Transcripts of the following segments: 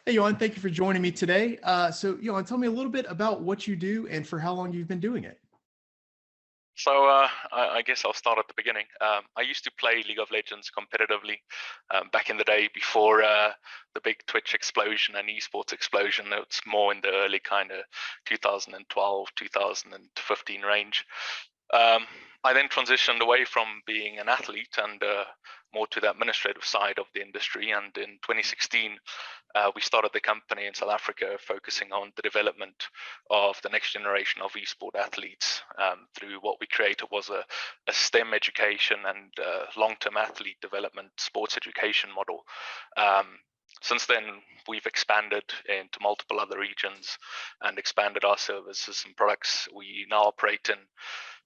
Hey, Johan, thank you for joining me today. Johan, tell me a little bit about what you do and for how long you've been doing it. I guess I'll start at the beginning. I used to play League of Legends competitively back in the day before the big Twitch explosion and esports explosion. It's more in the early kind of 2012, 2015 range. Um, I then transitioned away from being an athlete and more to the administrative side of the industry. And in 2016, we started the company in South Africa focusing on the development of the next generation of esport athletes through what we created was a STEM education and long-term athlete development sports education model. Um, since then, we've expanded into multiple other regions and expanded our services and products. We now operate in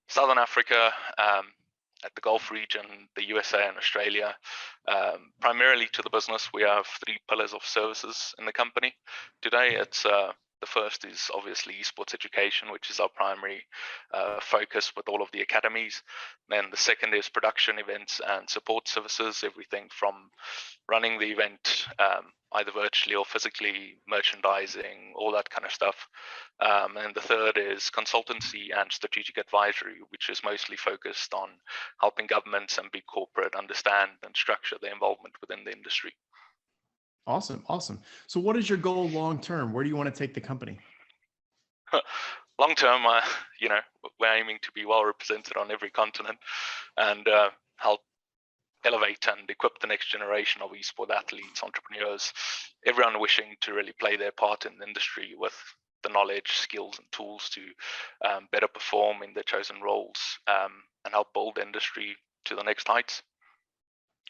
Southern Africa, at the Gulf region, the USA and Australia. Primarily to the business, we have three pillars of services in the company. Today, it's the first is obviously esports education, which is our primary focus with all of the academies. Then the second is production events and support services, everything from running the event either virtually or physically, merchandising, all that kind of stuff. And the third is consultancy and strategic advisory, which is mostly focused on helping governments and big corporate understand and structure their involvement within the industry. Awesome, awesome. So, what is your goal long term? Where do you want to take the company? Long term, we're aiming to be well represented on every continent and help elevate and equip the next generation of esport athletes, entrepreneurs, everyone wishing to really play their part in the industry with the knowledge, skills, and tools to better perform in their chosen roles and help build the industry to the next heights.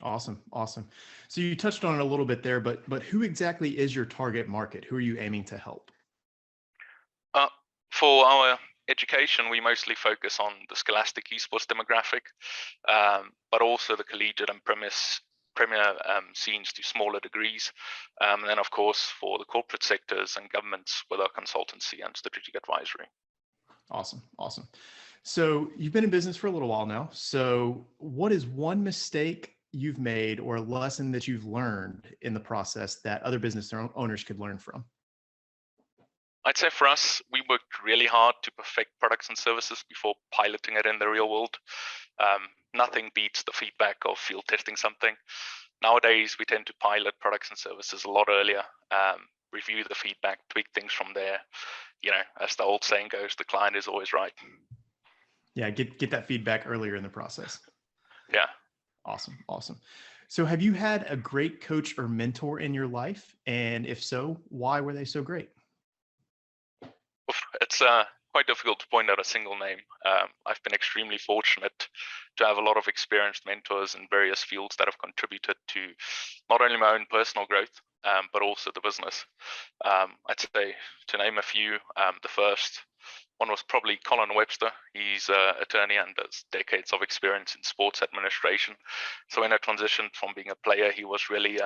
Awesome, awesome. So you touched on it a little bit there, but who exactly is your target market? Who are you aiming to help? Uh, for our education, we mostly focus on the scholastic esports demographic, but also the collegiate and premier scenes to smaller degrees. And then, of course, for the corporate sectors and governments with our consultancy and strategic advisory. Awesome, awesome. So you've been in business for a little while now. So what is one mistake you've made or a lesson that you've learned in the process that other business owners could learn from? I'd say for us, we worked really hard to perfect products and services before piloting it in the real world. Nothing beats the feedback of field testing something. Nowadays, we tend to pilot products and services a lot earlier, review the feedback, tweak things from there. As the old saying goes, the client is always right. Yeah, get that feedback earlier in the process. Yeah. Awesome, awesome. So have you had a great coach or mentor in your life? And if so, why were they so great? It's quite difficult to point out a single name. I've been extremely fortunate to have a lot of experienced mentors in various fields that have contributed to not only my own personal growth, but also the business. I'd say, to name a few, the first one was probably Colin Webster. He's an attorney and has decades of experience in sports administration. So when I transitioned from being a player, he was really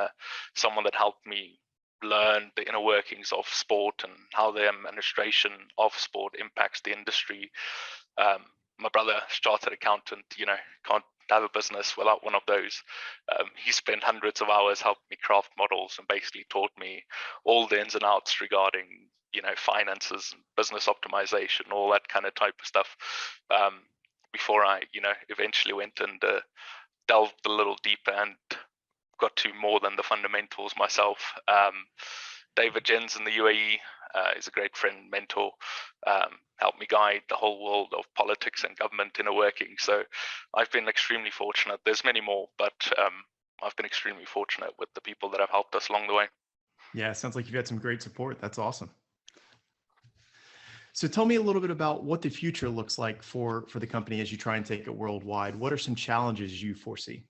someone that helped me learn the inner workings of sport and how the administration of sport impacts the industry. My brother, chartered accountant, can't have a business without one of those. He spent hundreds of hours helping me craft models and basically taught me all the ins and outs regarding finances and business optimization, all that kind of type of stuff, before I eventually went and delved a little deeper and got to more than the fundamentals myself. David Jens in the UAE is a great friend, mentor, helped me guide the whole world of politics and government inner working. So I've been extremely fortunate. There's many more, but I've been extremely fortunate with the people that have helped us along the way. Yeah, it sounds like you've had some great support. That's awesome. So tell me a little bit about what the future looks like for the company as you try and take it worldwide. What are some challenges you foresee?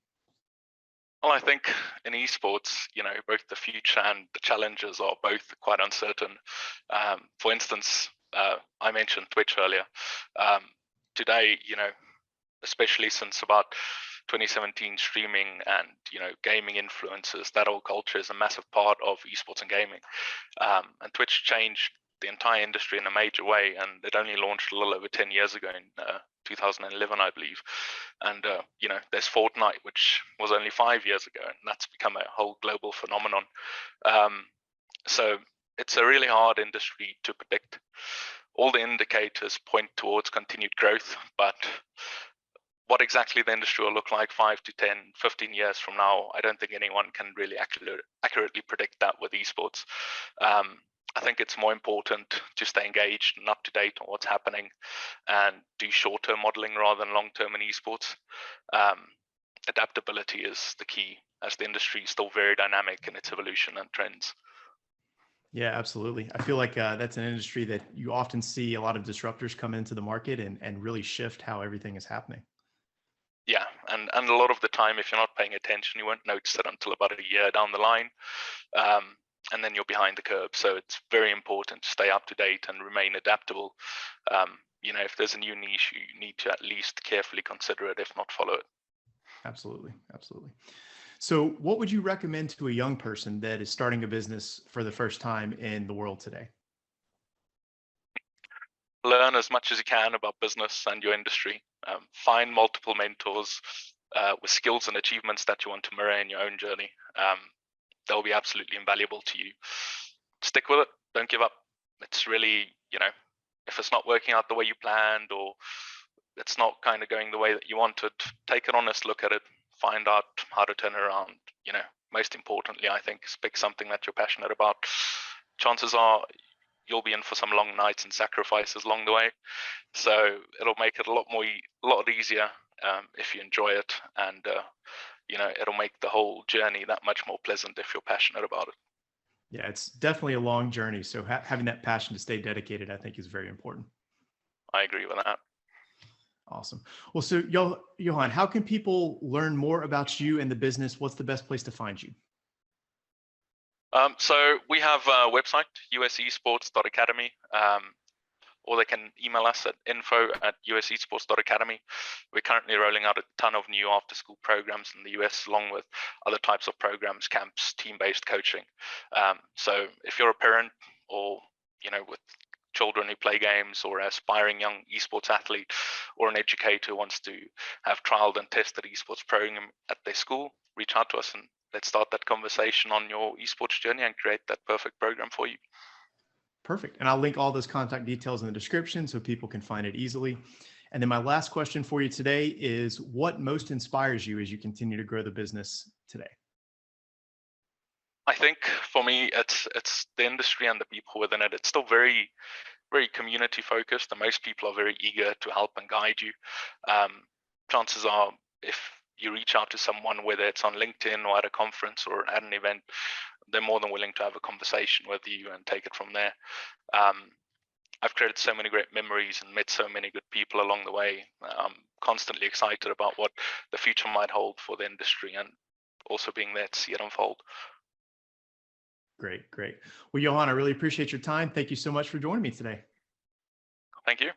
Well, I think in esports, both the future and the challenges are both quite uncertain. For instance, I mentioned Twitch earlier. Today, especially since about 2017, streaming and gaming influencers, that whole culture is a massive part of esports and gaming. And Twitch changed the entire industry in a major way, and it only launched a little over 10 years ago in 2011, I believe. And there's Fortnite, which was only 5 years ago, and that's become a whole global phenomenon. So it's a really hard industry to predict. All the indicators point towards continued growth, but what exactly the industry will look like 5 to 10, 15 years from now, I don't think anyone can really accurately predict that with esports. I think it's more important to stay engaged and up to date on what's happening and do short-term modeling rather than long-term in esports. Adaptability is the key, as the industry is still very dynamic in its evolution and trends. Yeah, absolutely. I feel like that's an industry that you often see a lot of disruptors come into the market and really shift how everything is happening. Yeah, and a lot of the time, if you're not paying attention, you won't notice it until about a year down the line. And then you're behind the curve. So it's very important to stay up to date and remain adaptable. If there's a new niche, you need to at least carefully consider it, if not follow it. Absolutely. Absolutely. So what would you recommend to a young person that is starting a business for the first time in the world today? Learn as much as you can about business and your industry. Find multiple mentors with skills and achievements that you want to mirror in your own journey. They'll be absolutely invaluable to you. Stick with it. Don't give up. It's really, if it's not working out the way you planned, or it's not kind of going the way that you wanted, take an honest look at it. Find out how to turn it around. Most importantly, I think, pick something that you're passionate about. Chances are you'll be in for some long nights and sacrifices along the way. So it'll make it a lot easier if you enjoy it, and it'll make the whole journey that much more pleasant if you're passionate about it. Yeah, it's definitely a long journey. So having that passion to stay dedicated, I think, is very important. I agree with that. Awesome. Well, so Johan, how can people learn more about you and the business? What's the best place to find you? So we have a website, US Esports Academy, or they can email us at info@usesports.academy. We're currently rolling out a ton of new after-school programs in the US, along with other types of programs, camps, team-based coaching. So if you're a parent, or with children who play games, or an aspiring young esports athlete, or an educator who wants to have trialed and tested esports program at their school, reach out to us and let's start that conversation on your esports journey and create that perfect program for you. Perfect. And I'll link all those contact details in the description so people can find it easily. And then my last question for you today is, what most inspires you as you continue to grow the business today? I think for me, it's the industry and the people within it. It's still very, very community focused, and most people are very eager to help and guide you. Chances are, if you reach out to someone, whether it's on LinkedIn or at a conference or at an event, they're more than willing to have a conversation with you and take it from there. I've created so many great memories and met so many good people along the way. I'm constantly excited about what the future might hold for the industry, and also being there to see it unfold. Great, great. Well, Johan, I really appreciate your time. Thank you so much for joining me today. Thank you.